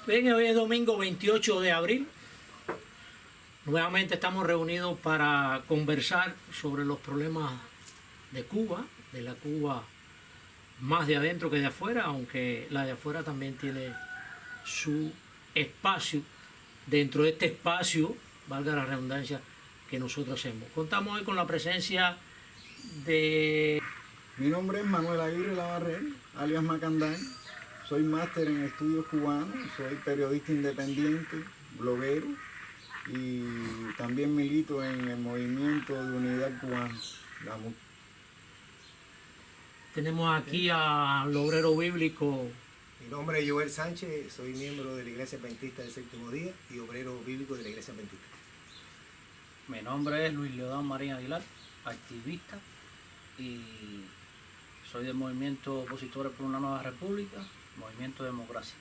Bien, hoy es domingo 28 de abril. Nuevamente estamos reunidos para conversar sobre los problemas de Cuba, de la Cuba más de adentro que de afuera, aunque la de afuera también tiene su espacio dentro de este espacio, valga la redundancia, que nosotros hacemos. Contamos hoy con la presencia de... Mi nombre es Manuel Aguirre Lavarrén, alias Macandán. Soy máster en estudios cubanos, soy periodista independiente, bloguero y también milito en el movimiento de unidad cubana. Tenemos aquí al obrero bíblico. Mi nombre es Joel Sánchez, soy miembro de la Iglesia Adventista del Séptimo Día y obrero bíblico de la Iglesia Adventista. Mi nombre es Luis Leodán Marín Aguilar, activista y soy del movimiento Opositores por una Nueva República, Movimiento Democracia.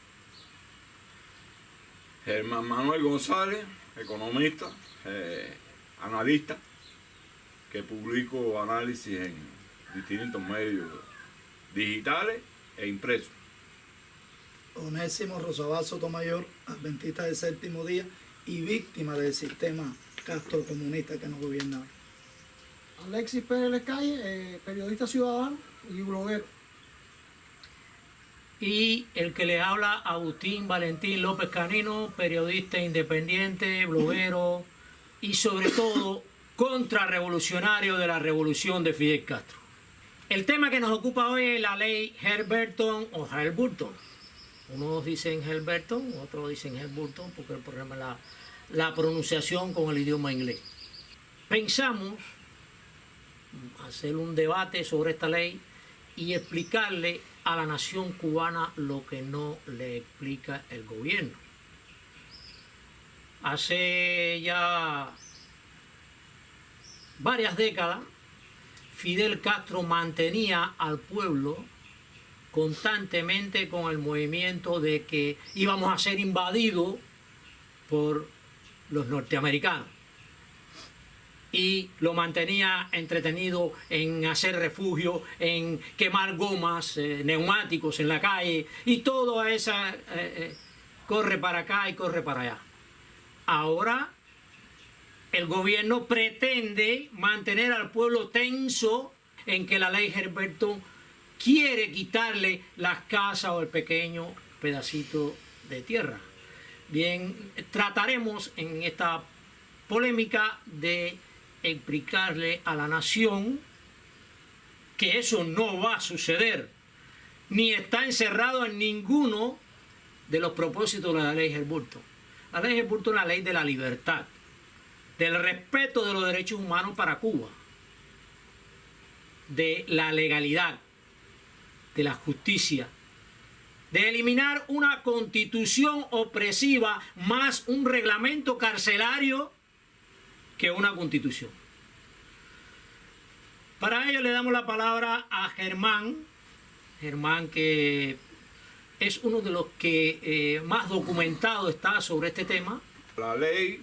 Germán Manuel González, economista, analista, que publico análisis en distintos medios digitales e impresos. Onésimo Rosabal Sotomayor, adventista del Séptimo Día y víctima del sistema castrocomunista que nos gobierna. Alexis Pérez Calle, periodista ciudadano y bloguero. Y el que le habla, Agustín Valentín López Canino, periodista independiente, bloguero y sobre todo contrarrevolucionario de la revolución de Fidel Castro. El tema que nos ocupa hoy es la ley Helms-Burton o Helms-Burton. Unos dicen Helms-Burton, otros dicen Helms-Burton porque el problema es la pronunciación con el idioma inglés. Pensamos hacer un debate sobre esta ley y explicarle a la nación cubana lo que no le explica el gobierno. Hace ya varias décadas, Fidel Castro mantenía al pueblo constantemente con el movimiento de que íbamos a ser invadidos por los norteamericanos. Y lo mantenía entretenido en hacer refugio, en quemar gomas, neumáticos en la calle, y todo esa corre para acá y corre para allá. Ahora el gobierno pretende mantener al pueblo tenso en que la ley Helms-Burton quiere quitarle las casas o el pequeño pedacito de tierra. Bien, trataremos en esta polémica de explicarle a la nación que eso no va a suceder, ni está encerrado en ninguno de los propósitos de la ley Helms-Burton. La ley Helms-Burton es la ley de la libertad, del respeto de los derechos humanos para Cuba, de la legalidad, de la justicia, de eliminar una constitución opresiva más un reglamento carcelario que una constitución. Para ello le damos la palabra a Germán, que es uno de los que más documentado está sobre este tema. La ley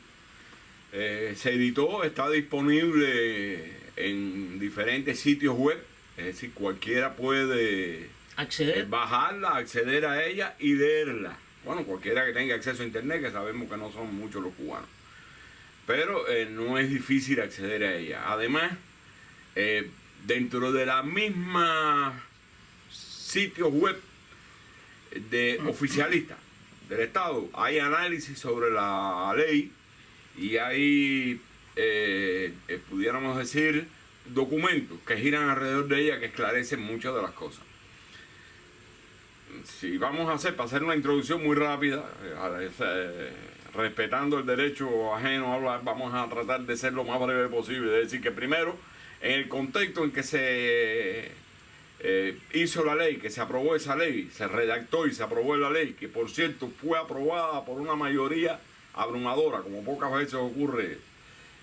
se editó, está disponible en diferentes sitios web, es decir, cualquiera puede bajarla, acceder a ella y leerla. Bueno, cualquiera que tenga acceso a internet, que sabemos que no son muchos los cubanos. Pero no es difícil acceder a ella. Además, dentro de la misma sitios web de oficialistas del Estado hay análisis sobre la ley y hay, pudiéramos decir, documentos que giran alrededor de ella que esclarecen muchas de las cosas. Si vamos a para hacer una introducción muy rápida, respetando el derecho ajeno a hablar, vamos a tratar de ser lo más breve posible. Es decir, que primero, en el contexto en que se hizo la ley, que se aprobó esa ley, se redactó y se aprobó la ley, que por cierto fue aprobada por una mayoría abrumadora, como pocas veces ocurre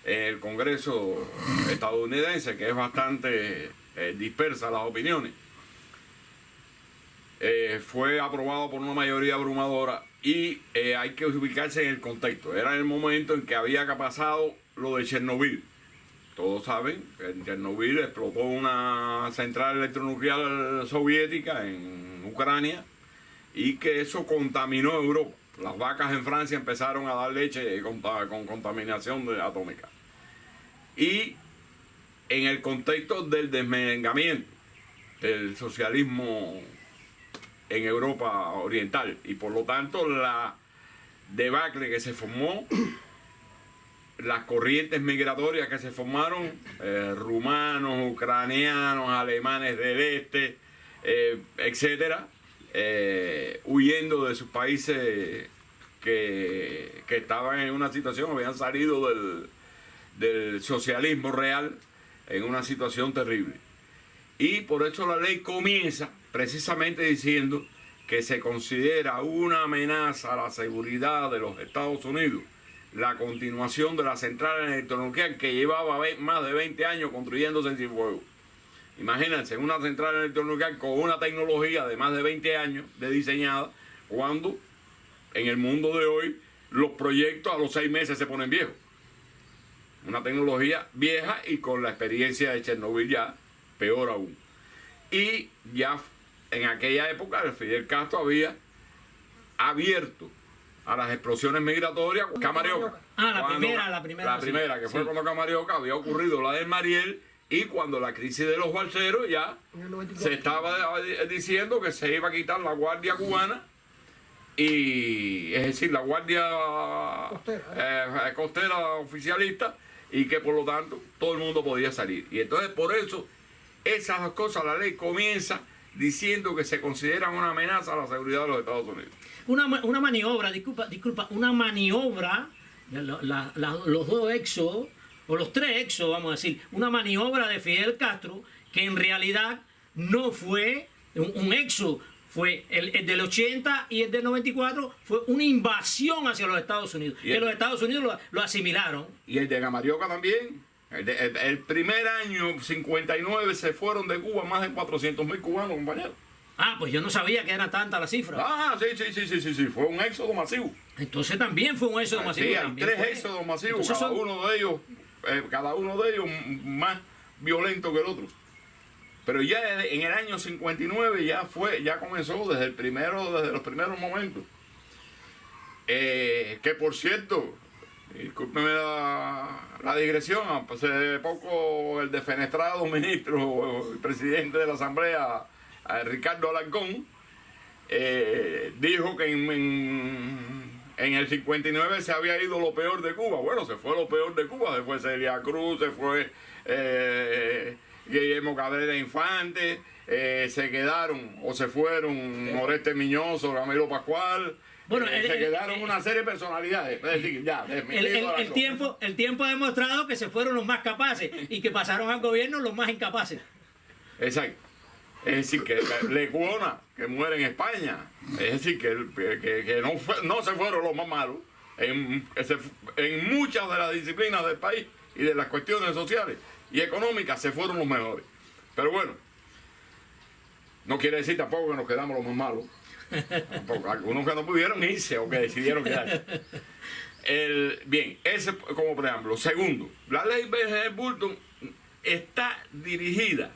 en el Congreso estadounidense, que es bastante dispersa las opiniones. Fue aprobado por una mayoría abrumadora y hay que ubicarse en el contexto. Era el momento en que había pasado lo de Chernobyl. Todos saben que en Chernobyl explotó una central electronuclear soviética en Ucrania y que eso contaminó Europa. las vacas en Francia empezaron a dar leche con contaminación atómica. Y en el contexto del desmembramiento del socialismo en Europa Oriental, y por lo tanto la debacle que se formó, las corrientes migratorias que se formaron, rumanos, ucranianos, alemanes del este, etcétera, huyendo de sus países que estaban en una situación, habían salido del socialismo real en una situación terrible. Y por eso la ley comienza precisamente diciendo que se considera una amenaza a la seguridad de los Estados Unidos la continuación de la central electronuclear que llevaba más de 20 años construyéndose en Cienfuegos. Imagínense, una central electronuclear con una tecnología de más de 20 años de diseñada, cuando en el mundo de hoy los proyectos a los 6 meses se ponen viejos. Una tecnología vieja y con la experiencia de Chernobyl ya peor aún. Y ya en aquella época el Fidel Castro había abierto a las explosiones migratorias Camarioca. La primera, que fue cuando Camarioca había ocurrido la del Mariel, y cuando la crisis de los balseros ya se estaba diciendo que se iba a quitar la guardia cubana, y es decir, la guardia costera oficialista, y que por lo tanto todo el mundo podía salir. Y entonces por eso esas dos cosas, la ley comienza diciendo que se consideran una amenaza a la seguridad de los Estados Unidos. Una maniobra, disculpa, una maniobra, los dos éxodos, o los tres éxodos, vamos a decir, una maniobra de Fidel Castro que en realidad no fue un éxodo, fue el del 80 y el del 94, fue una invasión hacia los Estados Unidos, que los Estados Unidos lo asimilaron. Y el de Camarioca también. El primer año, 59, se fueron de Cuba más de 400.000 cubanos, compañeros. Pues yo no sabía que era tanta la cifra. Sí, fue un éxodo masivo. Entonces también fue un éxodo masivo. Sí, hay 3 éxodos masivos, entonces cada uno de ellos más violento que el otro. Pero ya en el año 59 ya comenzó desde los primeros momentos. Que por cierto, discúlpeme la digresión, hace poco el defenestrado ministro, el presidente de la Asamblea, Ricardo Alarcón, dijo que en el 59 se había ido lo peor de Cuba. Bueno, se fue lo peor de Cuba, se fue Celia Cruz, se fue Guillermo Cabrera Infante, se quedaron o se fueron Oreste Miñoso, Ramiro Pascual. Bueno, se quedaron una serie de personalidades. Es decir, ya, el tiempo ha demostrado que se fueron los más capaces y que pasaron al gobierno los más incapaces. Exacto. Es decir, que Lecuona, que muere en España, es decir, que no se fueron los más malos en muchas de las disciplinas del país y de las cuestiones sociales y económicas, se fueron los mejores. Pero bueno, no quiere decir tampoco que nos quedamos los más malos. Tampoco. Algunos que no pudieron irse o que decidieron quedarse. Bien, ese como preámbulo. Segundo, la ley Burton está dirigida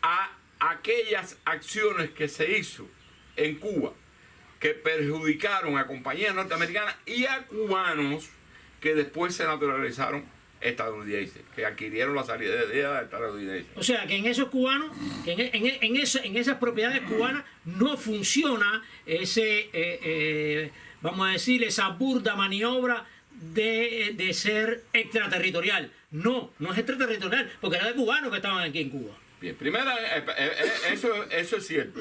a aquellas acciones que se hizo en Cuba que perjudicaron a compañías norteamericanas y a cubanos que después se naturalizaron estadounidenses, que adquirieron la salida estadounidense. O sea, que en esos cubanos, que en esas propiedades cubanas no funciona vamos a decir, esa burda maniobra de ser extraterritorial. No es extraterritorial, porque era de cubanos que estaban aquí en Cuba. Bien, primero, eso es cierto.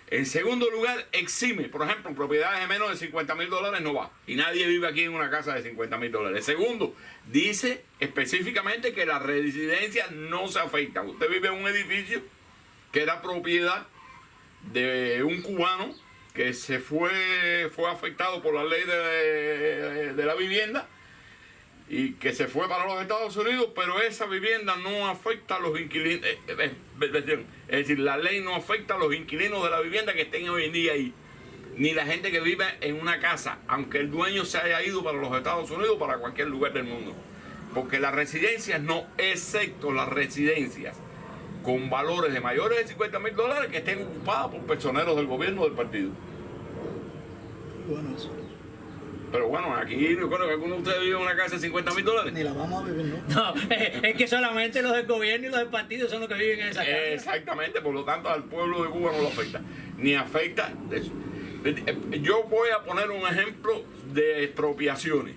En segundo lugar, exime, por ejemplo, propiedades de menos de $50,000 no va. Y nadie vive aquí en una casa de $50,000. Segundo, dice específicamente que la residencia no se afecta. Usted vive en un edificio que era propiedad de un cubano que fue afectado por la ley de la vivienda y que se fue para los Estados Unidos, pero esa vivienda no afecta a los inquilinos. Es decir, la ley no afecta a los inquilinos de la vivienda que estén hoy en día ahí, ni la gente que vive en una casa, aunque el dueño se haya ido para los Estados Unidos o para cualquier lugar del mundo. Porque las residencias no, excepto las residencias con valores de mayores de $50,000 que estén ocupadas por personeros del gobierno del partido. bueno eso. Pero bueno, aquí recuerdo que algunos de ustedes viven en una casa de $50,000. Ni la vamos a vivir, ¿no? No, es que solamente los del gobierno y los del partido son los que viven en esa casa. Exactamente, por lo tanto al pueblo de Cuba no lo afecta. Ni afecta eso. Yo voy a poner un ejemplo de expropiaciones.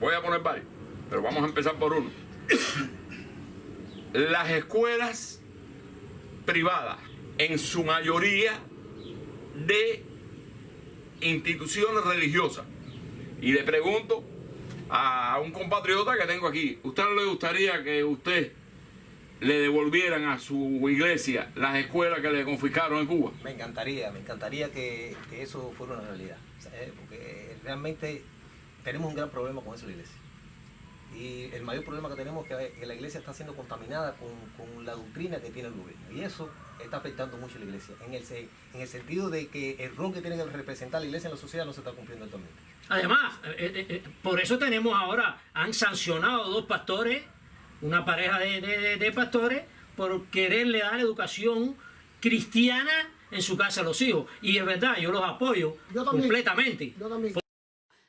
Voy a poner varios, pero vamos a empezar por uno. Las escuelas privadas, en su mayoría de instituciones religiosas. Y le pregunto a un compatriota que tengo aquí, ¿usted no le gustaría que usted le devolvieran a su iglesia las escuelas que le confiscaron en Cuba? Me encantaría que eso fuera una realidad, ¿sabes? Porque realmente tenemos un gran problema con eso en la iglesia. Y el mayor problema que tenemos es que la iglesia está siendo contaminada con la doctrina que tiene el gobierno. Y eso está afectando mucho a la iglesia, en el sentido de que el rol que tiene que representar la iglesia en la sociedad no se está cumpliendo actualmente. Además, por eso tenemos ahora, han sancionado 2 pastores, una pareja de pastores, por quererle dar educación cristiana en su casa a los hijos. Y es verdad, yo los apoyo completamente. Yo también.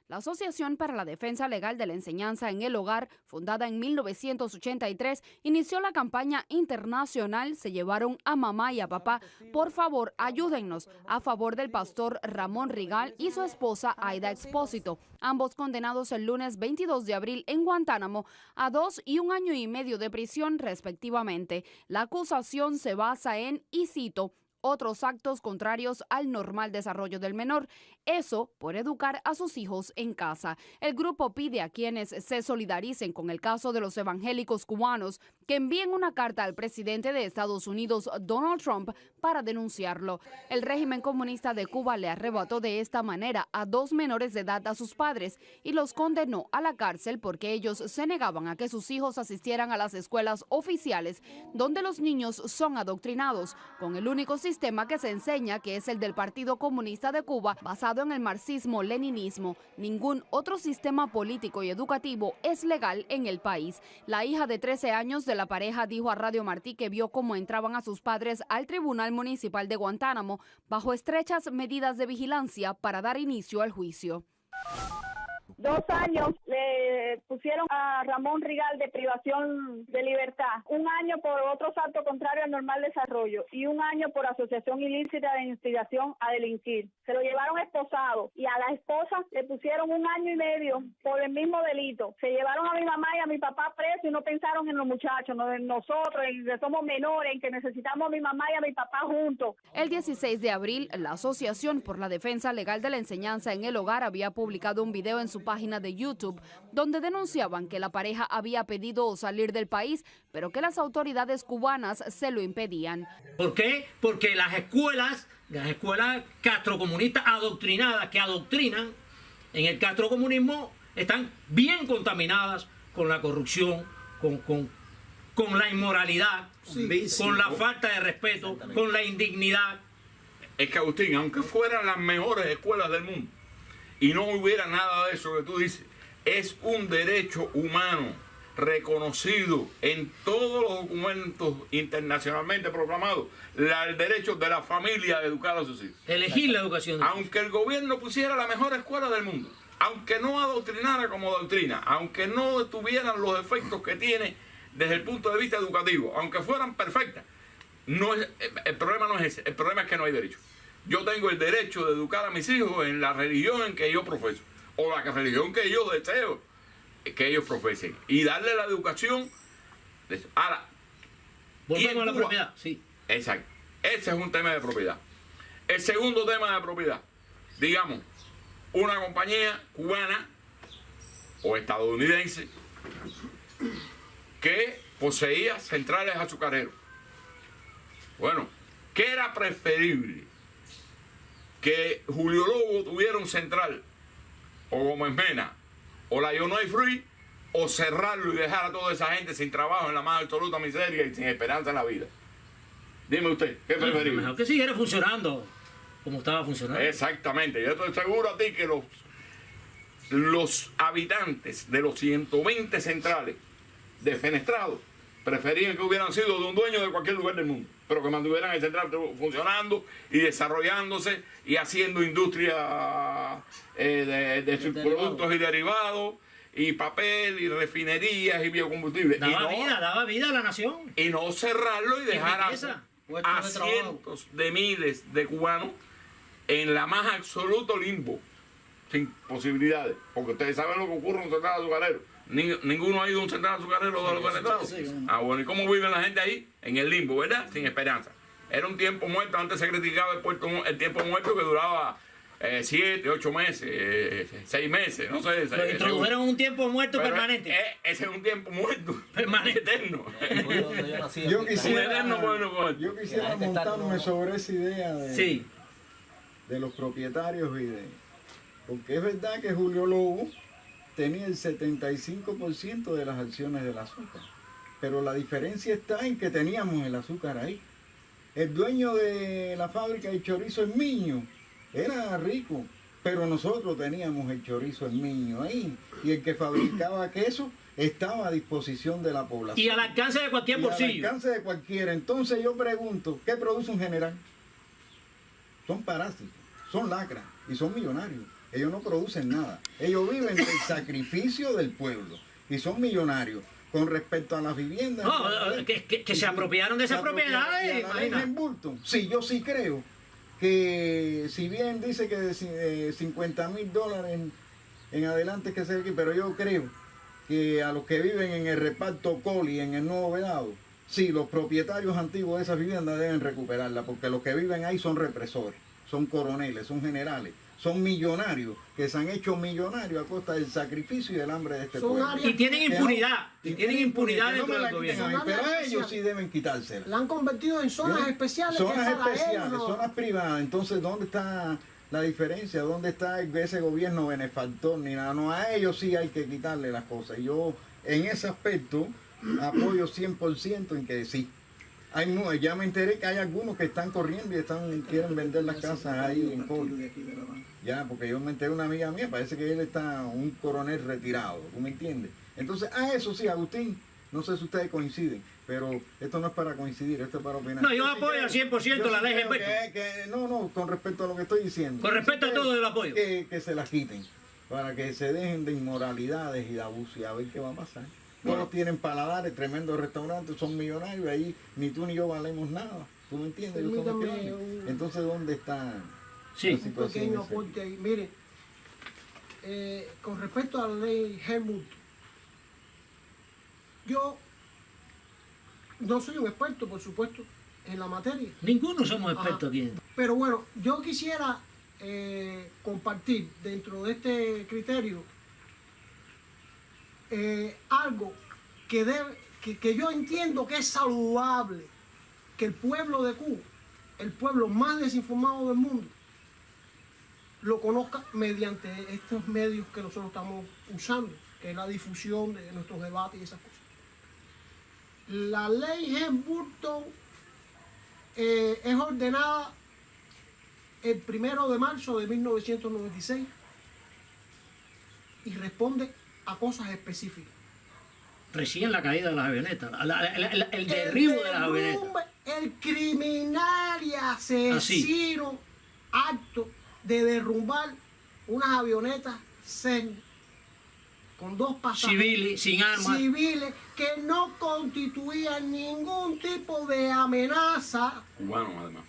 La Asociación para la Defensa Legal de la Enseñanza en el Hogar, fundada en 1983, inició la campaña internacional Se llevaron a mamá y a papá. Por favor, ayúdennos, a favor del pastor Ramón Rigal y su esposa Aida Expósito, ambos condenados el lunes 22 de abril en Guantánamo a 2 y 1 año y medio de prisión respectivamente. La acusación se basa en, y cito, otros actos contrarios al normal desarrollo del menor. Eso por educar a sus hijos en casa. El grupo pide a quienes se solidaricen con el caso de los evangélicos cubanos que envíen una carta al presidente de Estados Unidos, Donald Trump, para denunciarlo. El régimen comunista de Cuba le arrebató de esta manera a 2 menores de edad a sus padres y los condenó a la cárcel porque ellos se negaban a que sus hijos asistieran a las escuelas oficiales donde los niños son adoctrinados con el único sistema que se enseña, que es el del Partido Comunista de Cuba, basado en el marxismo-leninismo. Ningún otro sistema político y educativo es legal en el país. La hija de 13 años de la pareja dijo a Radio Martí que vio cómo entraban a sus padres al Tribunal Municipal de Guantánamo bajo estrechas medidas de vigilancia para dar inicio al juicio. 2 años le pusieron a Ramón Rigal de privación de libertad, 1 año por otros actos contrarios al normal desarrollo y 1 año por asociación ilícita de instigación a delinquir. Se lo llevaron esposado y a la esposa le pusieron 1 año y medio por el mismo delito. Se llevaron a mi mamá y a mi papá presos y no pensaron en los muchachos, no en nosotros, en que somos menores, en que necesitamos a mi mamá y a mi papá juntos. El 16 de abril, la Asociación por la Defensa Legal de la Enseñanza en el Hogar había publicado un video en su página de YouTube donde denunciaban que la pareja había pedido salir del país, pero que las autoridades cubanas se lo impedían. ¿Por qué? Porque las escuelas castrocomunistas adoctrinadas, que adoctrinan en el castrocomunismo, están bien contaminadas con la corrupción, con la inmoralidad, con la falta de respeto, con la indignidad. Es que, Agustín, aunque fueran las mejores escuelas del mundo y no hubiera nada de eso que tú dices, es un derecho humano reconocido en todos los documentos internacionalmente proclamados, el derecho de la familia a educar a sus hijos. Elegir la educación. Aunque el gobierno pusiera la mejor escuela del mundo, aunque no adoctrinara como doctrina, aunque no tuvieran los efectos que tiene desde el punto de vista educativo, aunque fueran perfectas, el problema no es ese, el problema es que no hay derecho. Yo tengo el derecho de educar a mis hijos en la religión en que yo profeso, o la religión que yo deseo que ellos profesen, y darle la educación. Ahora, volvemos a la propiedad, sí. Exacto. Ese es un tema de propiedad. El segundo tema de propiedad, digamos, una compañía cubana o estadounidense que poseía centrales azucareros. Bueno, ¿qué era preferible? Que Julio Lobo tuviera un central, o Gómez Mena, o la Illinois Free, o cerrarlo y dejar a toda esa gente sin trabajo, en la más absoluta miseria y sin esperanza en la vida. Dime usted, ¿qué preferible? Mejor que siguiera funcionando como estaba funcionando. Exactamente, yo estoy seguro a ti que los habitantes de los 120 centrales defenestrados preferían que hubieran sido de un dueño de cualquier lugar del mundo, pero que mantuvieran el central funcionando y desarrollándose y haciendo industria de sus productos y derivados, y papel, y refinerías, y biocombustibles. Daba vida a la nación. Y no cerrarlo y dejar a de cientos de miles de cubanos en la más absoluto limbo, sin posibilidades. Porque ustedes saben lo que ocurre en un central azucarero. Ninguno ha ido a un central azucarero de los venezolanos. Bueno, ¿y cómo vive la gente ahí? En el limbo, ¿verdad? Sin esperanza. Era un tiempo muerto. Antes se criticaba el tiempo muerto, que duraba 7, 8 meses, 6 meses, no sé. Lo introdujeron un tiempo muerto permanente. Ese es un tiempo muerto permanente, eterno. Yo quisiera montarme sobre esa idea de los propietarios porque es verdad que Julio Lobo tenía el 75% de las acciones del azúcar, pero la diferencia está en que teníamos el azúcar ahí. El dueño de la fábrica de chorizo en Miño era rico, pero nosotros teníamos el chorizo en Miño ahí, y el que fabricaba queso estaba a disposición de la población. Y al alcance de cualquier bolsillo. Al alcance de cualquiera. Entonces yo pregunto, ¿qué produce un general? Son parásitos, son lacras y son millonarios. Ellos no producen nada. Ellos viven del sacrificio del pueblo y son millonarios. Con respecto a las viviendas... que se apropiaron de esas propiedades. Sí, yo sí creo que, si bien dice que de $50,000 en adelante es que se... Pero yo creo que a los que viven en el reparto Coli, en el Nuevo Vedado, sí, los propietarios antiguos de esas viviendas deben recuperarlas, porque los que viven ahí son represores, son coroneles, son generales, son millonarios, que se han hecho millonarios a costa del sacrificio y del hambre de este pueblo. Y tienen impunidad. Tienen impunidad dentro del gobierno. Pero ellos sí deben quitársela. La han convertido en zonas especiales. Zonas especiales, zonas privadas. Entonces, ¿dónde está la diferencia? ¿Dónde está ese gobierno benefactor? Ni nada. No, a ellos sí hay que quitarle las cosas. Yo, en ese aspecto, apoyo 100% en que sí. Ya me enteré que hay algunos que están corriendo y quieren vender las casas ahí en Coli. Ya, porque yo me enteré de una amiga mía, parece que él está un coronel retirado, ¿tú me entiendes? Entonces, eso sí, Agustín, no sé si ustedes coinciden, pero esto no es para coincidir, esto es para opinar. No, yo apoyo al 100% la ley de No, con respecto a lo que estoy diciendo. Con respecto a todo el apoyo. Que se las quiten, para que se dejen de inmoralidades y de abuso, y a ver qué va a pasar. Todos tienen paladares, tremendos restaurantes, son millonarios, ahí ni tú ni yo valemos nada. ¿Tú me entiendes? Entonces, ¿dónde está la situación? Un pequeño aporte ahí. Mire, con respecto a la ley Helmut, yo no soy un experto, por supuesto, en la materia. Ninguno somos expertos aquí. Pero bueno, yo quisiera compartir dentro de este criterio algo que yo entiendo que es saludable que el pueblo de Cuba, el pueblo más desinformado del mundo, lo conozca mediante estos medios que nosotros estamos usando, que es la difusión de nuestros debates y esas cosas. La ley Helmut es ordenada el 1 de marzo de 1996 y responde a cosas específicas. Recién la caída de las avionetas, el derribo de las avionetas. El criminal y asesino acto de derrumbar unas avionetas con 2 pasajeros civiles, sin armas, civiles, que no constituían ningún tipo de amenaza. Cubanos,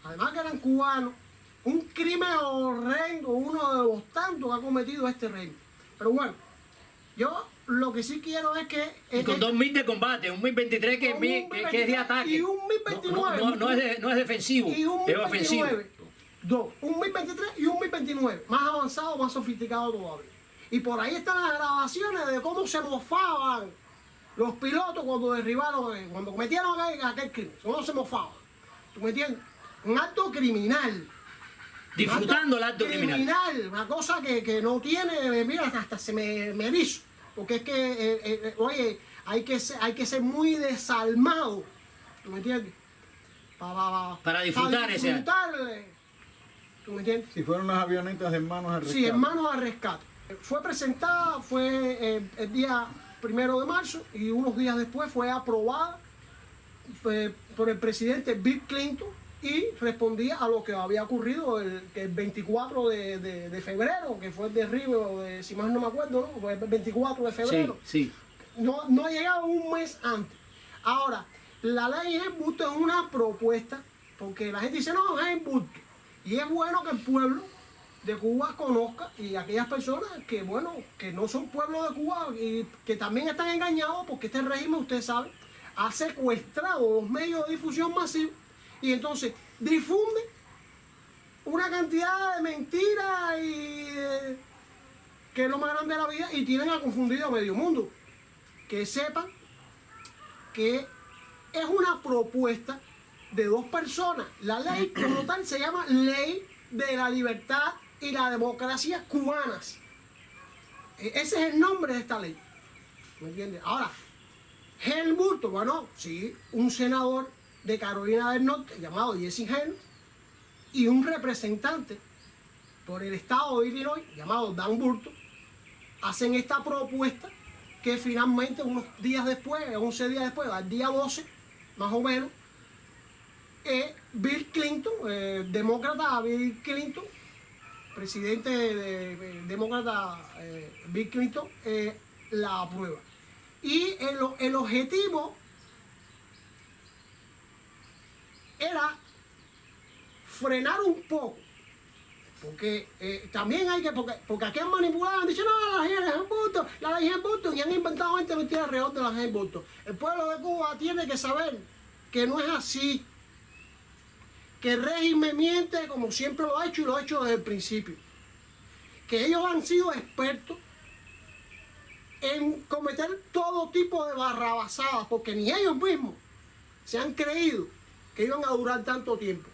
además que eran cubanos. Un crimen horrendo, uno de los tantos que ha cometido este reino. Pero bueno, yo lo que sí quiero es que... Y con 2 MiG de combate, un MiG-23 que es de ataque. Y un MiG-29. No es defensivo, es ofensivo. Un MiG-23 y un MiG-29. Más avanzado, más sofisticado todavía. Y por ahí están las grabaciones de cómo se mofaban los pilotos cuando derribaron, cuando cometieron aquel crimen. Cómo se mofaban. ¿Tú me entiendes? Un acto criminal. Disfrutando el acto criminal. Una cosa que no tiene, mira, hasta se me erizo. Porque es que, oye, hay que ser muy desalmado, ¿tú me entiendes? Para disfrutar ese acto. ¿Tú me entiendes? Si fueron las avionetas de Hermanos al Rescate. Sí, Hermanos al Rescate. Fue presentada, el día 1 de marzo y unos días después fue aprobada por el presidente Bill Clinton y respondía a lo que había ocurrido el 24 de febrero, que fue el derribo, si más no me acuerdo, ¿no? Fue el 24 de febrero. Sí, sí. No ha llegado un mes antes. Ahora, la ley Helmut-Bulto es una propuesta, porque la gente dice, no, es Helmut-Bulto. Y es bueno que el pueblo de Cuba conozca, y aquellas personas que, bueno, que no son pueblo de Cuba y que también están engañados, porque este régimen, usted sabe, ha secuestrado los medios de difusión masivos y entonces difunde una cantidad de mentiras que es lo más grande de la vida y tienen a confundido a medio mundo. Que sepan que es una propuesta de dos personas. La ley como tal se llama Ley de la Libertad y la Democracia Cubanas. Ese es el nombre de esta ley. ¿Me entiendes? Ahora, Helmut-Bulto, bueno, sí, un senador de Carolina del Norte llamado Jesse Helms y un representante por el estado de Illinois llamado Dan Burton hacen esta propuesta que finalmente unos días después, 11 días después, al día 12, más o menos, Bill Clinton, demócrata Bill Clinton, presidente demócrata Bill Clinton, la aprueba. Y el objetivo era frenar un poco, porque también hay que, porque aquí han manipulado, han dicho, no, la ley es Helmut-Bulto, la ley es Helmut-Bulto, y han inventado 20 mentiras alrededor de la ley Helmut-Bulto. El pueblo de Cuba tiene que saber que no es así, que el régimen miente como siempre lo ha hecho y lo ha hecho desde el principio, que ellos han sido expertos en cometer todo tipo de barrabasadas, porque ni ellos mismos se han creído que iban a durar tanto tiempo.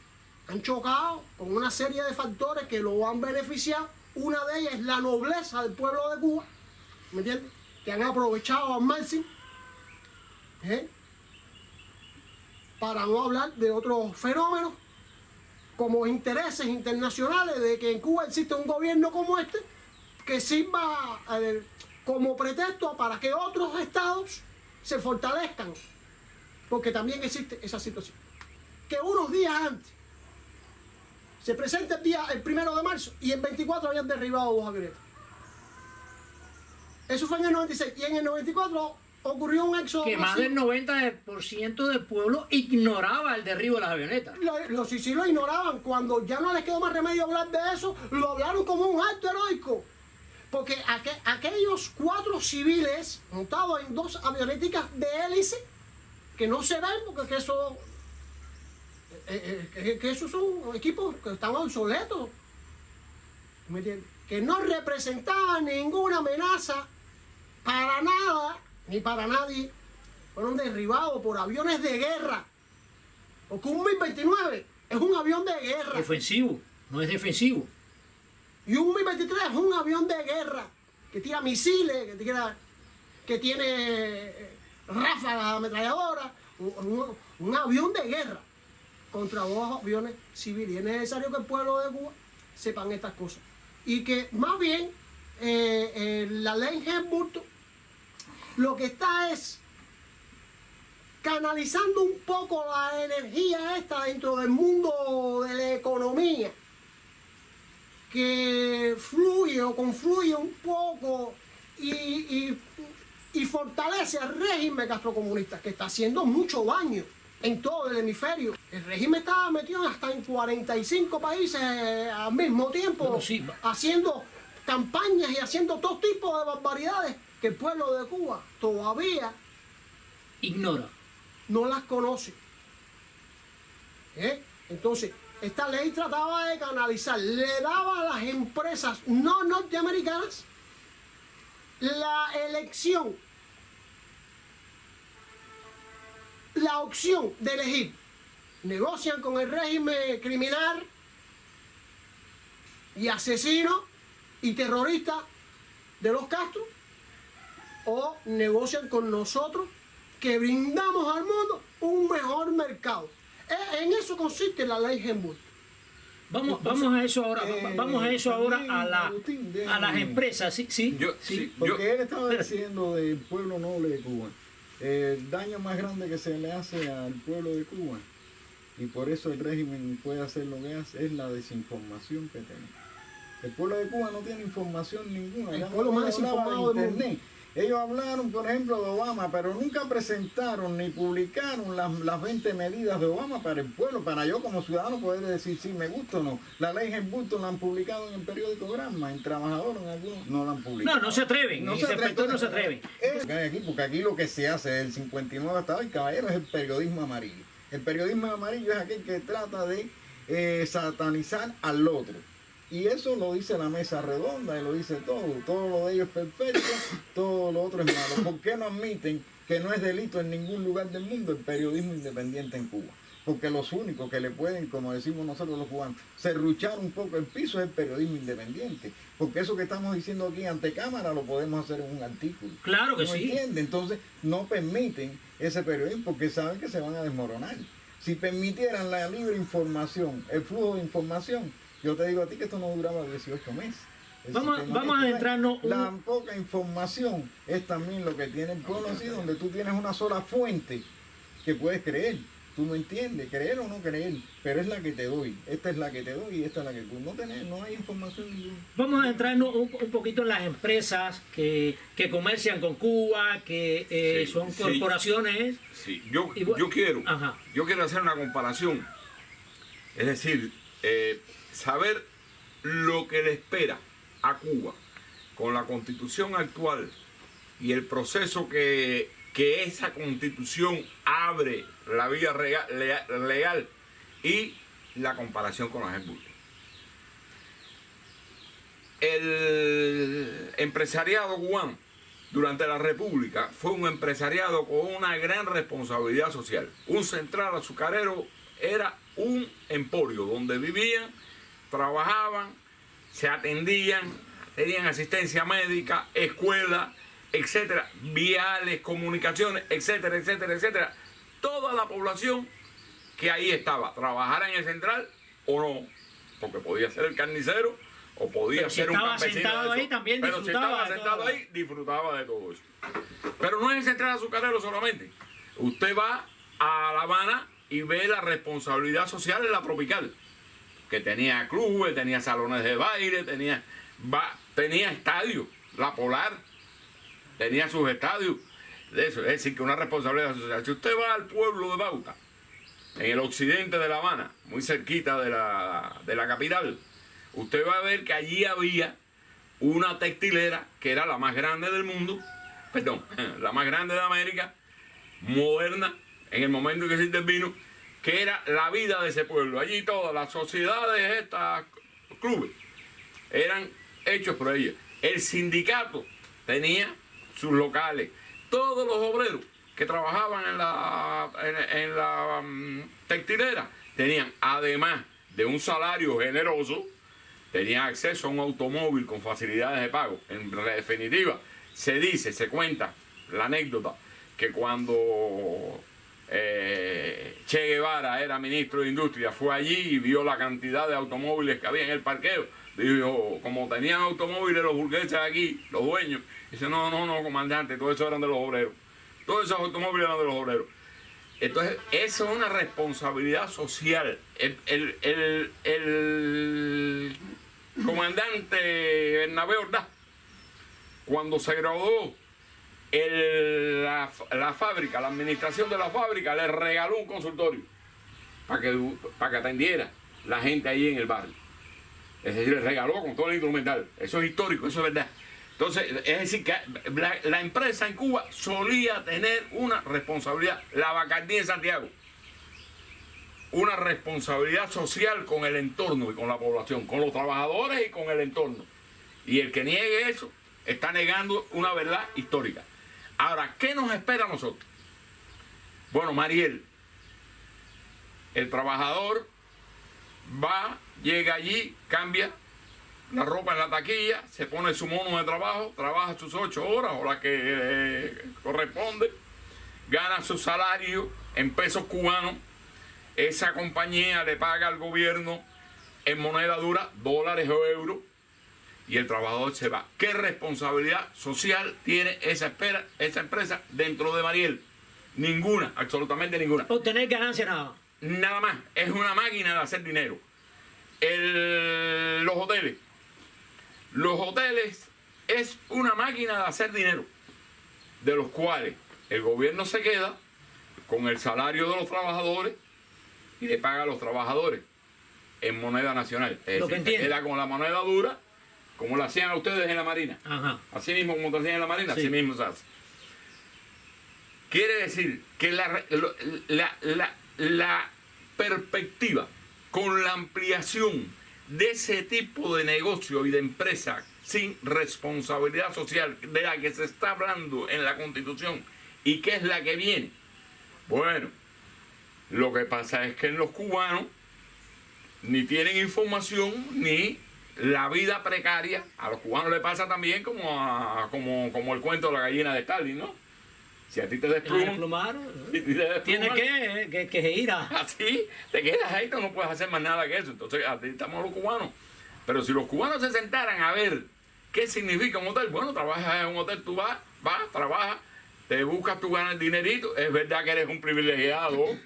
Han chocado con una serie de factores que lo han beneficiado. Una de ellas es la nobleza del pueblo de Cuba, ¿me entiendes? Que han aprovechado al máximo, para no hablar de otros fenómenos como intereses internacionales de que en Cuba existe un gobierno como este que sirva como pretexto para que otros estados se fortalezcan, porque también existe esa situación. Que unos días antes se presenta el 1 de marzo y el 24 habían derribado 2 avionetas. Eso fue en el 96 y en el 94 ocurrió un éxodo. Que más del 90% del pueblo ignoraba el derribo de las avionetas. Sí lo ignoraban. Cuando ya no les quedó más remedio hablar de eso, lo hablaron como un acto heroico. Porque aquellos 4 civiles montados en 2 avionéticas de hélice, que no se ven porque eso esos son equipos que están obsoletos, ¿me entiendes? Que no representaban ninguna amenaza para nada ni para nadie, fueron derribados por aviones de guerra, porque un MiG-29 es un avión de guerra. Ofensivo, no es defensivo. Y un MiG-23 es un avión de guerra que tira misiles, que tiene ráfagas ametralladoras, un avión de guerra contra 2 aviones civiles. Y es necesario que el pueblo de Cuba sepan estas cosas. Y que más bien la ley Helmut-Bulto lo que está es canalizando un poco la energía esta dentro del mundo de la economía, que fluye o confluye un poco y fortalece al régimen castrocomunista, que está haciendo mucho daño en todo el hemisferio. El régimen estaba metido hasta en 45 países al mismo tiempo, bueno, sí, haciendo campañas y haciendo todo tipo de barbaridades que el pueblo de Cuba todavía ignora, no las conoce. Entonces, esta ley trataba de canalizar, le daba a las empresas no norteamericanas la elección, la opción de elegir. Negocian con el régimen criminal y asesino y terrorista de los Castro, o negocian con nosotros que brindamos al mundo un mejor mercado. En eso consiste la ley Helmut. Vamos a eso ahora, vamos a eso ahora a las empresas, sí. Porque él estaba diciendo del pueblo noble de Cuba. El daño más grande que se le hace al pueblo de Cuba, y por eso el régimen puede hacer lo que hace, es la desinformación que tenemos. El pueblo de Cuba no tiene información ninguna. El pueblo más desinformado del mundo. Ellos hablaron, por ejemplo, de Obama, pero nunca presentaron ni publicaron las 20 medidas de Obama para el pueblo, para yo como ciudadano poder decir si me gusta o no. La ley Helmut la han publicado en el periódico Granma, en Trabajador, en algunos no la han publicado. No se atreven, no se atreven. Porque aquí lo que se hace del 59 hasta hoy, caballero, es el periodismo amarillo. El periodismo amarillo es aquel que trata de satanizar al otro. Y eso lo dice la mesa redonda, y lo dice todo lo de ellos es perfecto, todo lo otro es malo. ¿Por qué no admiten que no es delito en ningún lugar del mundo el periodismo independiente en Cuba? Porque los únicos que le pueden, como decimos nosotros los cubanos, serruchar un poco el piso es el periodismo independiente. Porque eso que estamos diciendo aquí ante cámara lo podemos hacer en un artículo. Claro que ¿No sí. entiende? Entonces no permiten ese periodismo porque saben que se van a desmoronar. Si permitieran la libre información, el flujo de información, yo te digo a ti que esto no duraba 18 meses. Vamos a adentrarnos. La poca información es también lo que tiene el pueblo así, donde tú tienes una sola fuente que puedes creer. Tú no entiendes, creer o no creer, pero es la que te doy. Esta es la que te doy y esta es la que tú no tenés. No hay información ninguna. Vamos a adentrarnos un poquito en las empresas que comercian con Cuba, que son corporaciones. Sí, yo quiero hacer una comparación. Es decir, saber lo que le espera a Cuba con la constitución actual y el proceso que esa constitución abre la vía legal y la comparación con las Helmut. El empresariado cubano durante la República fue un empresariado con una gran responsabilidad social. Un central azucarero era un emporio donde vivían, trabajaban, se atendían, tenían asistencia médica, escuela, etcétera, viales, comunicaciones, etcétera, etcétera, etcétera. Toda la población que ahí estaba, trabajara en el central o no, porque podía ser el carnicero o podía ser un campesino. Sentado ahí, también pero si estaba sentado ahí, disfrutaba de todo eso. Pero no es el central azucarero solamente. Usted va a La Habana y ve la responsabilidad social en la Tropical, que tenía clubes, tenía salones de baile, tenía estadios, la Polar tenía sus estadios de eso. Es decir, que una responsabilidad social. Si usted va al pueblo de Bauta, en el occidente de La Habana, muy cerquita de la capital, usted va a ver que allí había una textilera que era la más grande del mundo, perdón, la más grande de América, moderna, en el momento en que se intervino, que era la vida de ese pueblo. Allí todas las sociedades, estas clubes, eran hechos por ellos. El sindicato tenía sus locales. Todos los obreros que trabajaban en la textilera tenían, además de un salario generoso, tenían acceso a un automóvil con facilidades de pago. En definitiva, se cuenta la anécdota que cuando Che Guevara era ministro de Industria, fue allí y vio la cantidad de automóviles que había en el parqueo. Dijo, como tenían automóviles los burgueses aquí, los dueños, dice, no, comandante, todo eso eran de los obreros. Todos esos automóviles eran de los obreros. Entonces, eso es una responsabilidad social. El comandante Bernabé Ordaz, cuando se graduó, la fábrica, la administración de la fábrica le regaló un consultorio para que atendiera la gente ahí en el barrio. Es decir, le regaló con todo el instrumental. Eso es histórico, eso es verdad. Entonces, es decir, que la empresa en Cuba solía tener una responsabilidad, la Bacardí en Santiago, una responsabilidad social con el entorno y con la población, con los trabajadores y con el entorno. Y el que niegue eso está negando una verdad histórica. Ahora, ¿qué nos espera a nosotros? Bueno, Mariel, el trabajador llega allí, cambia la ropa en la taquilla, se pone su mono de trabajo, trabaja sus 8 horas o las que corresponde, gana su salario en pesos cubanos, esa compañía le paga al gobierno en moneda dura, dólares o euros, y el trabajador se va. ¿Qué responsabilidad social tiene esa empresa dentro de Mariel? Ninguna, absolutamente ninguna. Obtener ganancia nada más. Nada más, es una máquina de hacer dinero. Los hoteles es una máquina de hacer dinero, de los cuales el gobierno se queda con el salario de los trabajadores y le paga a los trabajadores en moneda nacional. Es decir, se queda con la moneda dura, como lo hacían a ustedes en la Marina. Ajá. Así mismo como lo hacían en la Marina, Sí. así mismo se hace. Quiere decir que la perspectiva con la ampliación de ese tipo de negocio y de empresa sin responsabilidad social de la que se está hablando en la Constitución y que es la que viene. Bueno, lo que pasa es que en los cubanos ni tienen información ni la vida precaria. A los cubanos les pasa también como el cuento de la gallina de Stalin, ¿no? Si a ti te desplumaron, tienes que ir a... Así, te quedas ahí, tú no puedes hacer más nada que eso. Entonces, así estamos los cubanos. Pero si los cubanos se sentaran a ver qué significa un hotel, bueno, trabajas en un hotel, tú vas, trabajas, te buscas, tú ganas dinerito. Es verdad que eres un privilegiado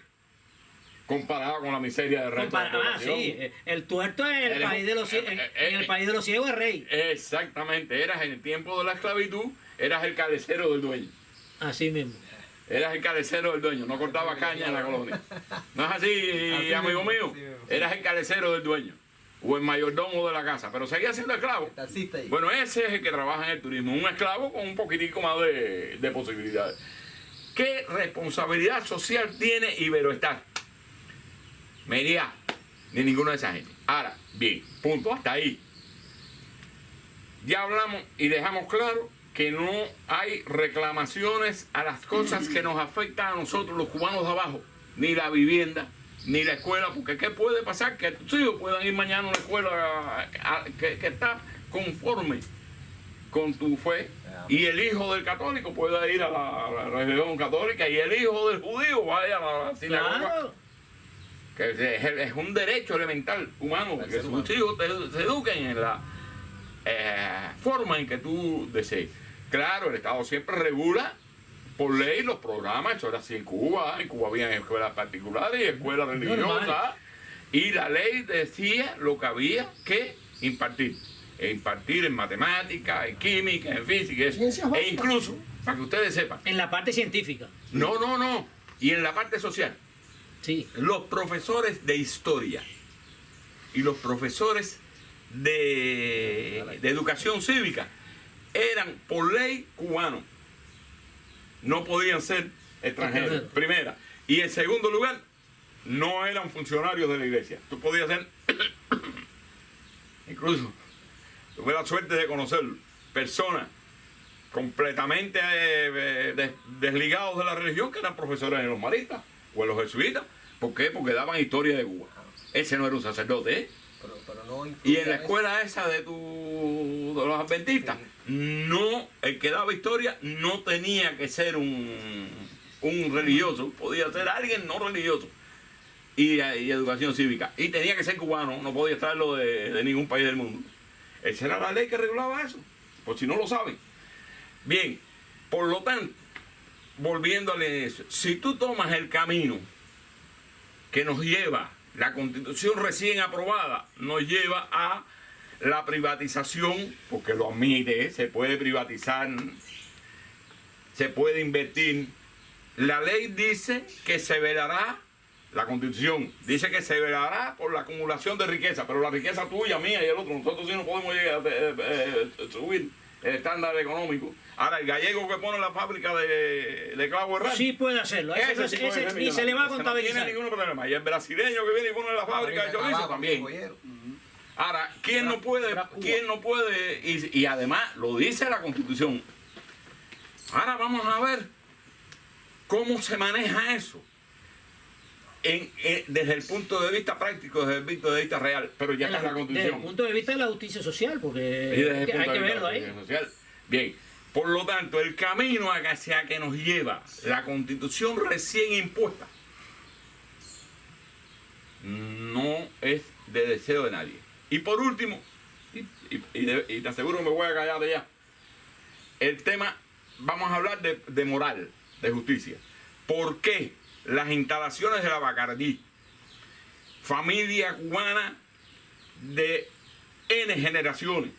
comparado con la miseria del resto de la población. Sí, el tuerto en el país de los ciegos, en el país de los ciegos es rey. Exactamente, eras en el tiempo de la esclavitud, eras el cabecero del dueño. Así mismo. Eras el cabecero del dueño, no cortabas caña en la colonia. ¿No es así, amigo mío? Eras el cabecero del dueño o el mayordomo de la casa, pero seguía siendo esclavo. Bueno, ese es el que trabaja en el turismo, un esclavo con un poquitico más de posibilidades. ¿Qué responsabilidad social tiene Iberoestar? Meriá, ni ninguna de esas gente. Ahora, bien, punto, hasta ahí. Ya hablamos y dejamos claro que no hay reclamaciones a las cosas que nos afectan a nosotros los cubanos de abajo, ni la vivienda, ni la escuela, porque ¿qué puede pasar? Que tus hijos puedan ir mañana a una escuela que está conforme con tu fe, y el hijo del católico pueda ir a la religión católica, y el hijo del judío vaya a la sinagoga. Claro. Que es un derecho elemental humano, que sus hijos se eduquen en la forma en que tú desees. Claro, el Estado siempre regula por ley los programas, eso era así en Cuba había escuelas particulares y escuelas religiosas, y la ley decía lo que había que impartir en matemáticas, en química, en física, e incluso, para que ustedes sepan. En la parte científica. No, y en la parte social. Sí. Los profesores de historia y los profesores de educación cívica eran por ley cubanos. No podían ser extranjeros, primera. Y en segundo lugar, no eran funcionarios de la iglesia. Tú podías ser, incluso, tuve la suerte de conocer personas completamente desligados de la religión que eran profesores en los maristas o en los jesuitas. ¿Por qué? Porque daban historia de Cuba. Ese no era un sacerdote, ¿eh? Pero no y en la escuela esa de los adventistas, no, el que daba historia no tenía que ser un religioso, podía ser alguien no religioso. Y educación cívica. Y tenía que ser cubano, no podía estarlo de ningún país del mundo. Esa era la ley que regulaba eso, por si no lo saben. Bien, por lo tanto, volviéndole a eso, si tú tomas el camino que nos lleva, la Constitución recién aprobada, nos lleva a la privatización, porque lo admite, se puede privatizar, se puede invertir. La ley dice que se velará, la Constitución dice que se velará por la acumulación de riqueza, pero la riqueza tuya, mía y el otro, nosotros sí no podemos llegar a subir el estándar económico. Ahora, el gallego que pone la fábrica de clavo herrán, sí puede hacerlo, ni se le va a contabilizar. No tiene ningún problema. Y el brasileño que viene y pone la fábrica de chorizo también. Ahora, ¿quién no puede? Y además lo dice la Constitución. Ahora vamos a ver cómo se maneja eso desde el punto de vista práctico, desde el punto de vista real, pero ya está en la Constitución. Desde el punto de vista de la justicia social, porque hay que verlo ahí. Social. Bien, por lo tanto, el camino hacia que nos lleva la Constitución recién impuesta no es de deseo de nadie. Y por último, y te aseguro que me voy a callar de ya, el tema, vamos a hablar de moral, de justicia. ¿Por qué las instalaciones de la Bacardí, familia cubana de N generaciones,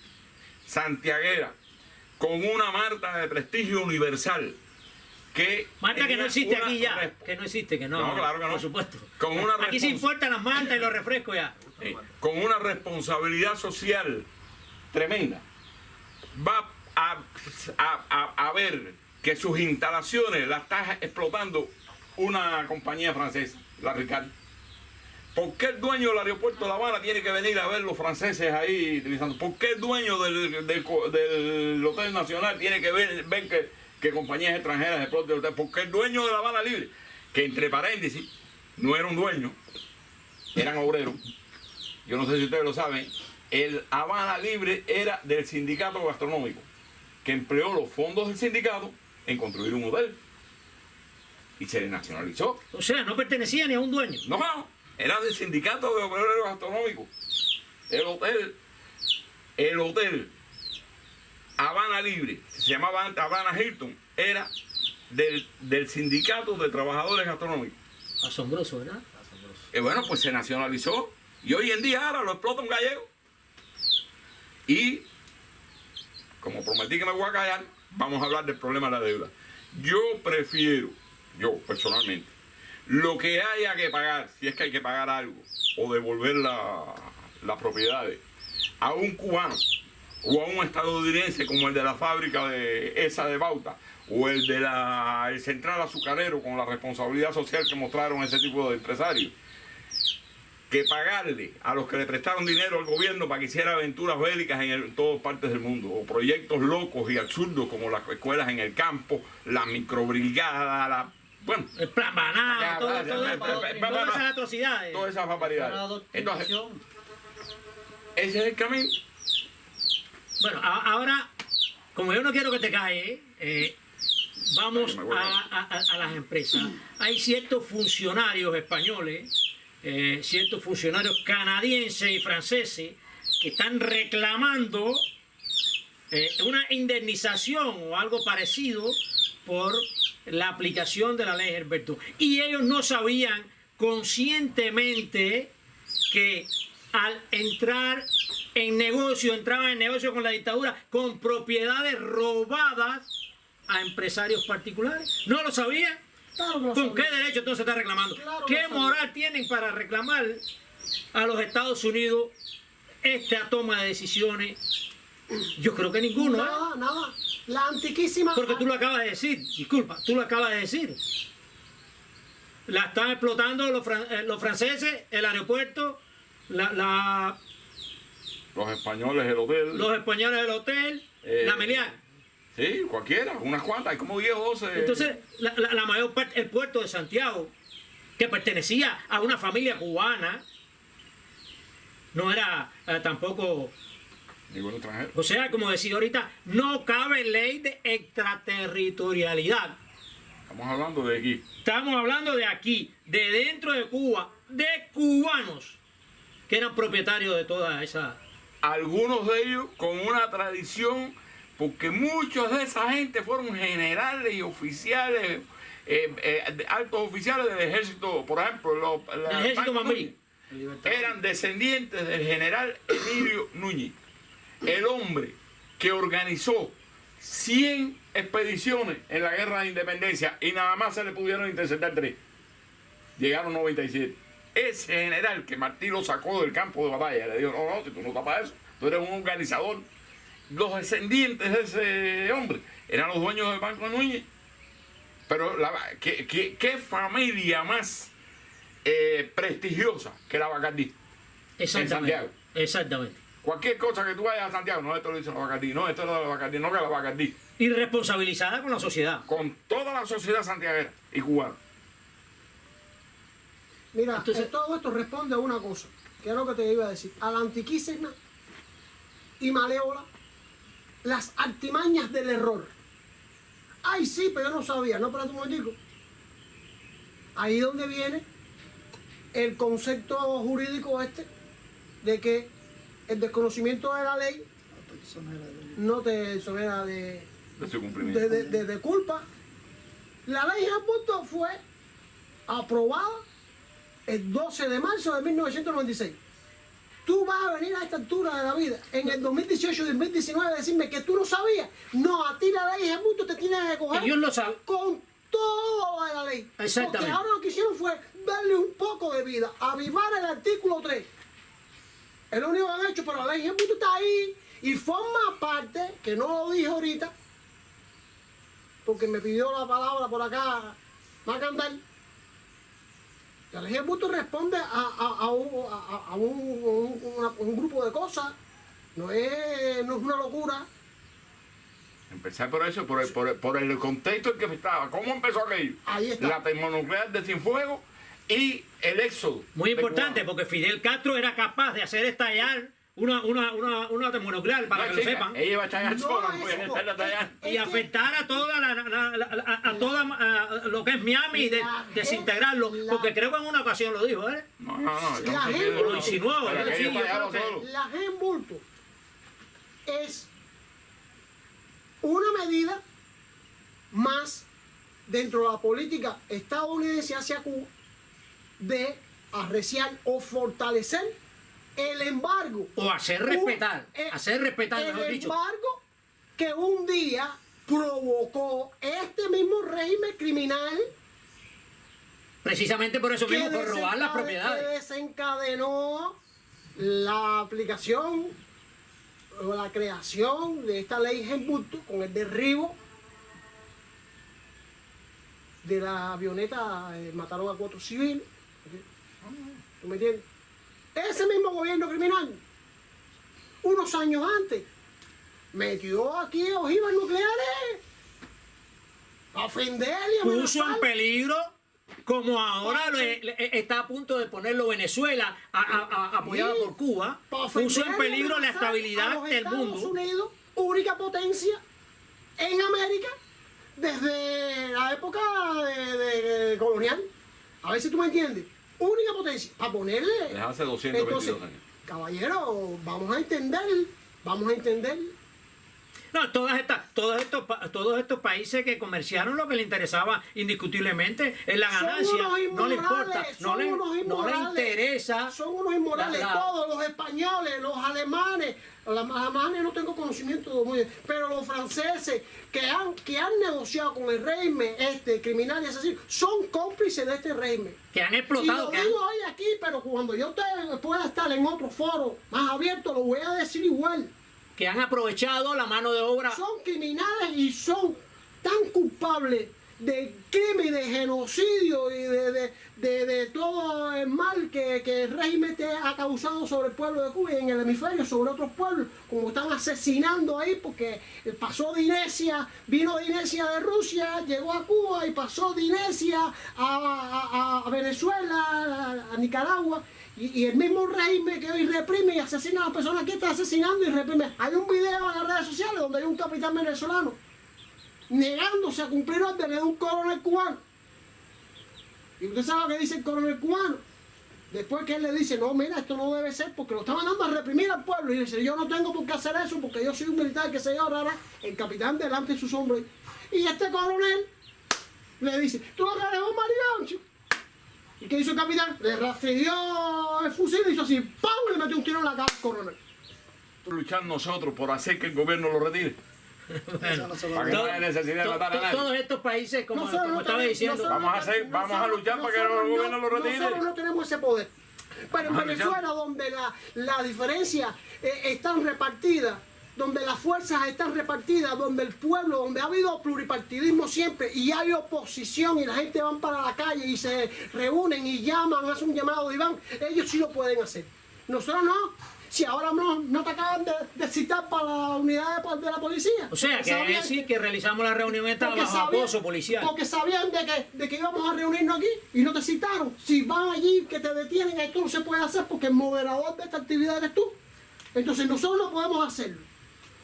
santiaguera, con una marca de prestigio universal, marca que no existe aquí ya, que no existe, que no. No, claro que no. Por supuesto. Con una aquí se importan las mantas y los refrescos ya. Con una responsabilidad social tremenda, va a ver que sus instalaciones las está explotando una compañía francesa, la Ricard. ¿Por qué el dueño del aeropuerto de La Habana tiene que venir a ver los franceses ahí utilizando? ¿Por qué el dueño del Hotel Nacional tiene que ver que compañías extranjeras exploten el hotel? ¿Por qué el dueño de La Habana Libre, que entre paréntesis no era un dueño, eran obreros? Yo no sé si ustedes lo saben, el Habana Libre era del sindicato gastronómico, que empleó los fondos del sindicato en construir un hotel y se le nacionalizó. O sea, no pertenecía ni a un dueño. No, era del sindicato de obreros gastronómicos. El hotel Habana Libre, se llamaba antes Habana Hilton, era del sindicato de trabajadores gastronómicos. Asombroso, ¿verdad? Y bueno, pues se nacionalizó y hoy en día ahora lo explota un gallego. Y como prometí que me voy a callar, vamos a hablar del problema de la deuda. Yo prefiero, yo personalmente, lo que haya que pagar, si es que hay que pagar algo, o devolver las propiedades a un cubano o a un estadounidense como el de la fábrica de esa de Bauta, o el de el central azucarero, con la responsabilidad social que mostraron ese tipo de empresarios, que pagarle a los que le prestaron dinero al gobierno para que hiciera aventuras bélicas en todas partes del mundo, o proyectos locos y absurdos como las escuelas en el campo, la microbrigada, bueno, el plan banano, todas esas atrocidades, todas esas barbaridades. Entonces, ese es el camino. Bueno, ahora, como yo no quiero que te calles, vamos a las empresas. Hay ciertos funcionarios españoles, ciertos funcionarios canadienses y franceses que están reclamando una indemnización o algo parecido por la aplicación de la ley Herberto. Y ellos no sabían conscientemente que al entraban en negocio con la dictadura, con propiedades robadas a empresarios particulares. ¿No lo sabían? Claro que lo ¿Con sabía. qué derecho entonces está reclamando? Claro que ¿Qué lo sabía. moral tienen para reclamar a los Estados Unidos esta toma de decisiones? Yo creo que ninguno. Nada. La antiquísima... Porque tú lo acabas de decir, disculpa, tú lo acabas de decir. La están explotando los franceses, el aeropuerto, Los españoles, el hotel. los españoles del hotel, la Meliá. Sí, cualquiera, unas cuantas, hay como 10 o 12. Entonces, la mayor parte, el puerto de Santiago, que pertenecía a una familia cubana, no era tampoco... Ningún extranjero. O sea, como decía ahorita, no cabe ley de extraterritorialidad. Estamos hablando de aquí. Estamos hablando de aquí, de dentro de Cuba, de cubanos que eran propietarios de toda esa... Algunos de ellos con una tradición, porque muchos de esa gente fueron generales y oficiales, altos oficiales del ejército, por ejemplo, El ejército Mamí. eran descendientes del general Emilio Núñez, el hombre que organizó 100 expediciones en la guerra de independencia y nada más se le pudieron interceptar 3. Llegaron 97. Ese general que Martí lo sacó del campo de batalla, le dijo, no, si tú no tapas eso, tú eres un organizador. Los descendientes de ese hombre eran los dueños del Banco Núñez. Pero ¿qué familia más prestigiosa que la Bacardí en Santiago? Exactamente. Cualquier cosa que tú vayas a Santiago, no, esto lo dice la Bacardí, no, esto es la Bacardí, no, que la Bacardí. Y responsabilizada con la sociedad. Con toda la sociedad santiaguera y cubana. Mira, Entonces- todo esto responde a una cosa, que es lo que te iba a decir. A la antiquísima y malévola, las artimañas del error. Ay, sí, pero yo no sabía. No, espérate un momentico. Ahí donde viene el concepto jurídico de que el desconocimiento de la ley no te exonera de su cumplimiento. de culpa. La ley Hamilton fue aprobada el 12 de marzo de 1996. Tú vas a venir a esta altura de la vida, en el 2018 y 2019, a decirme que tú no sabías. No, a ti la ley Hamilton te tiene que coger Ellos lo saben. con todo de la ley. Exactamente. Porque ahora lo que hicieron fue darle un poco de vida, avivar el artículo 3. Es lo único que han hecho, pero la ley Hamilton está ahí y forma parte, que no lo dije ahorita, porque me pidió la palabra por acá Macandal. La ley Hamilton responde a un grupo de cosas. No es una locura. Empezar por eso, por el contexto en que estaba. ¿Cómo empezó aquello? Ahí está. La termonuclear de Cienfuegos y el éxodo. Muy de importante, cubanos. porque Fidel Castro era capaz de hacer estallar una termonuclear, para No, que lo chica, sepan, ella iba a estallar No, sola, no eso podía no. estarla estallar. y afectar a toda lo que es Miami y desintegrarlo, porque creo que en una ocasión lo dijo, ¿eh? No, La gente lo insinuó, Para yo que sí, ellos yo estallaran creo que- solos. La Hamilton es una medida más dentro de la política estadounidense hacia Cuba de arreciar o fortalecer el embargo. O hacer respetar, mejor el dicho. embargo que un día provocó este mismo régimen criminal Precisamente por eso mismo, por robar las que propiedades. desencadenó la aplicación o la creación de esta ley Hamilton con el derribo de la avioneta. Mataron a 4 civiles. ¿Tú me entiendes? Ese mismo gobierno criminal, unos años antes, metió aquí ojivas nucleares a ofender y Puso en amenazar. peligro, como ahora está a punto de ponerlo Venezuela, apoyada Sí, por Cuba, para ofender puso en y peligro la amenazar a estabilidad los del Estados mundo. Unidos, única potencia en América desde la época de colonial. A ver si tú me entiendes. Única potencia. Para ponerle. Desde hace 222 Entonces, años. caballero, vamos a entender. No, todos estos países que comerciaron, lo que le interesaba indiscutiblemente es la Son ganancia. unos No le importa, inmorales, no son le unos inmorales. interesa. Son unos inmorales, la- todos, los españoles, los alemanes. Los alemanes no tengo conocimiento muy bien, pero los franceses que han negociado con el régimen criminal y asesino, son cómplices de este régimen. Que han Y explotado. lo que han- digo hoy aquí, pero cuando yo pueda estar en otro foro más abierto, lo voy a decir igual. que han aprovechado la mano de obra. Son criminales y son tan culpables de crimen, de genocidio y de todo el mal que el régimen ha causado sobre el pueblo de Cuba y en el hemisferio sobre otros pueblos, como están asesinando ahí, porque pasó de Inesia, vino de Inesia de Rusia, llegó a Cuba y pasó de Inesia a Venezuela, a Nicaragua. Y el mismo régimen que hoy reprime y asesina a las personas que está asesinando y reprime. Hay un video en las redes sociales donde hay un capitán venezolano negándose a cumplir órdenes de un coronel cubano. Y usted sabe lo que dice el coronel cubano. Después que él le dice, no, mira, esto no debe ser porque lo está mandando a reprimir al pueblo. Y dice, yo no tengo por qué hacer eso porque yo soy un militar que se ahorrará. El capitán delante de sus hombres. Y este coronel le dice, tú lo que eres un mariachi. ¿Y qué hizo el capitán? Le rastreó el fusil y hizo así, ¡pam! Y le metió un tiro en la cara al coronel. Luchar nosotros por hacer que el gobierno lo retire. Eso no se va a Para que ver. no haya necesidad de matar a nadie. Todos estos países, como Nosotros no estaba tenemos- diciendo, nosotros Vamos a luchar para que el nosotros gobierno lo retire. Nosotros no tenemos ese poder. Pero en Vamos a Venezuela, luchar. donde la diferencia están repartidas, donde las fuerzas están repartidas, donde el pueblo, donde ha habido pluripartidismo siempre y hay oposición y la gente van para la calle y se reúnen y llaman, hacen un llamado y van, ellos sí lo pueden hacer. Nosotros no. Si ahora no te acaban de citar para la unidad de la policía. o sea, Porque que sabían decir que realizamos la reunión esta porque bajo sabían- acoso policial. Porque sabían de que íbamos a reunirnos aquí y no te citaron. Si van allí, que te detienen, esto no se puede hacer porque el moderador de esta actividad eres tú. Entonces nosotros no podemos hacerlo.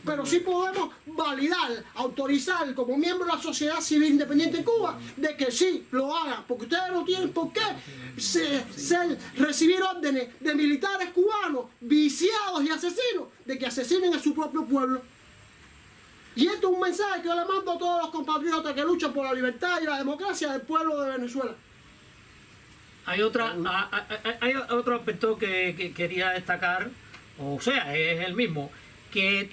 pero sí podemos validar, autorizar como miembro de la sociedad civil independiente en Cuba de que sí lo hagan, porque ustedes no tienen por qué recibir órdenes de militares cubanos viciados y asesinos de que asesinen a su propio pueblo. Y esto es un mensaje que yo le mando a todos los compatriotas que luchan por la libertad y la democracia del pueblo de Venezuela. Hay otro aspecto que quería destacar, o sea, es el mismo, que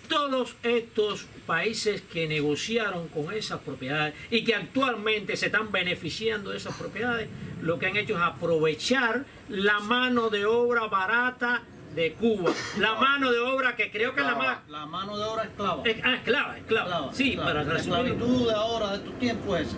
todos estos países que negociaron con esas propiedades y que actualmente se están beneficiando de esas propiedades, lo que han hecho es aprovechar la mano de obra barata de Cuba, la mano de obra que creo que es la más... La mano de obra esclava. Esclava. Sí, esclava. para La resumirlo. esclavitud de ahora, de tu tiempo es esa.